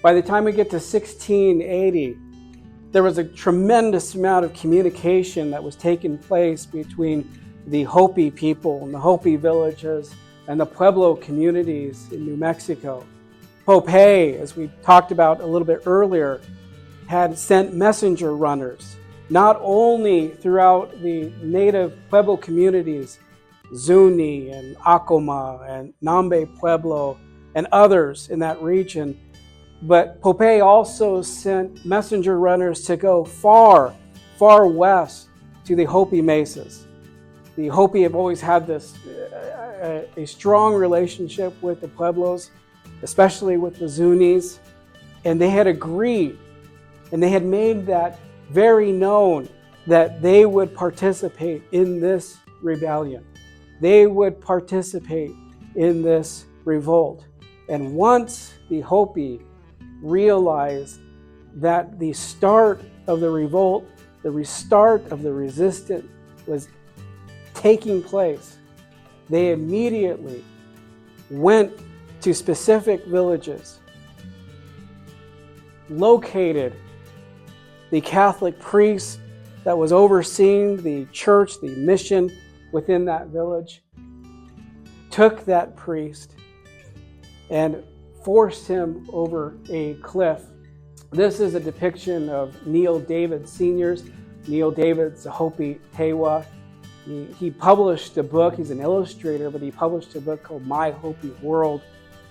By the time we get to 1680, there was a tremendous amount of communication that was taking place between the Hopi people and the Hopi villages and the Pueblo communities in New Mexico. Pope, as we talked about a little bit earlier, had sent messenger runners, not only throughout the native Pueblo communities, Zuni and Acoma and Nambe Pueblo and others in that region, but Pope also sent messenger runners to go far, far west to the Hopi mesas. The Hopi have always had this a strong relationship with the Pueblos, especially with the Zunis, and they had agreed, and they had made that very known that they would participate in this rebellion. They would participate in this revolt. And once the Hopi realized that the start of the revolt, the restart of the resistance was taking place, they immediately went to specific villages, located the Catholic priest that was overseeing the church, the mission within that village, took that priest and forced him over a cliff. This is a depiction of Neil David Sr.'s. Neil David's a Hopi Tewa. He published a book, he's an illustrator, but he published a book called My Hopi World.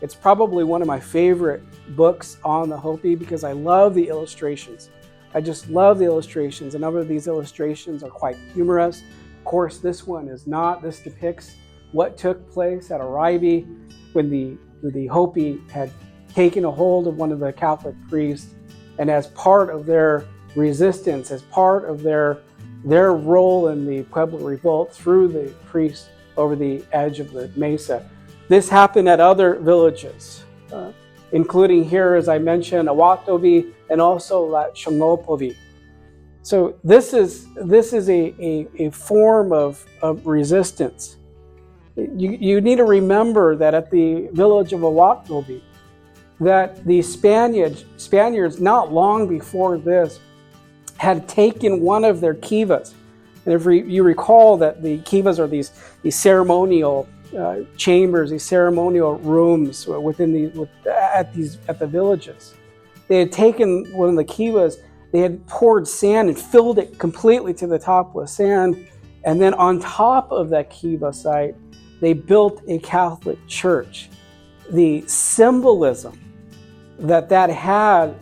It's probably one of my favorite books on the Hopi because I love the illustrations. I just love the illustrations. A number of these illustrations are quite humorous. Of course, this one is not. This depicts what took place at Arribi when the Hopi had taken a hold of one of the Catholic priests, and as part of their resistance, as part of their role in the Pueblo Revolt, threw the priest over the edge of the mesa. This happened at other villages, including here, as I mentioned, Awatobi and also Shongopovi. So this is a form of resistance. You need to remember that at the village of Awatobi, that the Spaniards not long before this had taken one of their kivas. And if you recall that the kivas are these ceremonial chambers, these ceremonial rooms within at the villages. They had taken one of the kivas, they had poured sand and filled it completely to the top with sand, and then on top of that kiva site, they built a Catholic church. The symbolism that had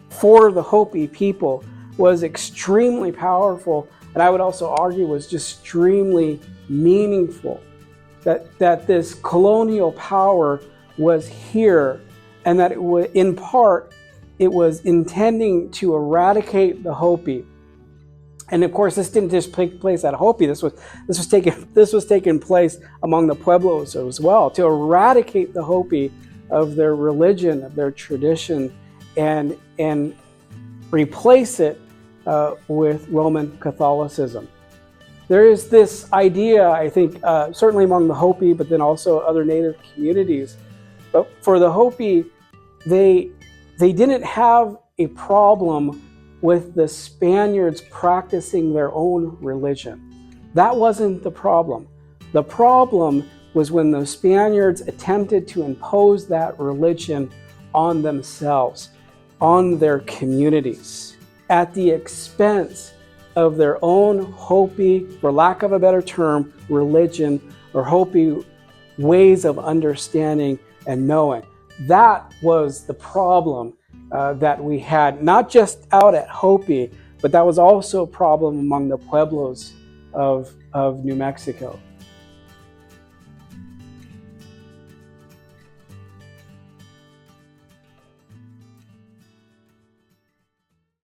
for the Hopi people was extremely powerful, and I would also argue was just extremely meaningful. That this colonial power was here, and that in part it was intending to eradicate the Hopi. And of course, this didn't just take place at Hopi. This was taking place among the Pueblos as well, to eradicate the Hopi of their religion, of their tradition, and replace it with Roman Catholicism. There is this idea, I think, certainly among the Hopi, but then also other native communities. But for the Hopi, they didn't have a problem with the Spaniards practicing their own religion. That wasn't the problem. The problem was when the Spaniards attempted to impose that religion on themselves, on their communities, at the expense of their own Hopi, for lack of a better term, religion, or Hopi ways of understanding and knowing. That was the problem that we had, not just out at Hopi, but that was also a problem among the Pueblos of New Mexico.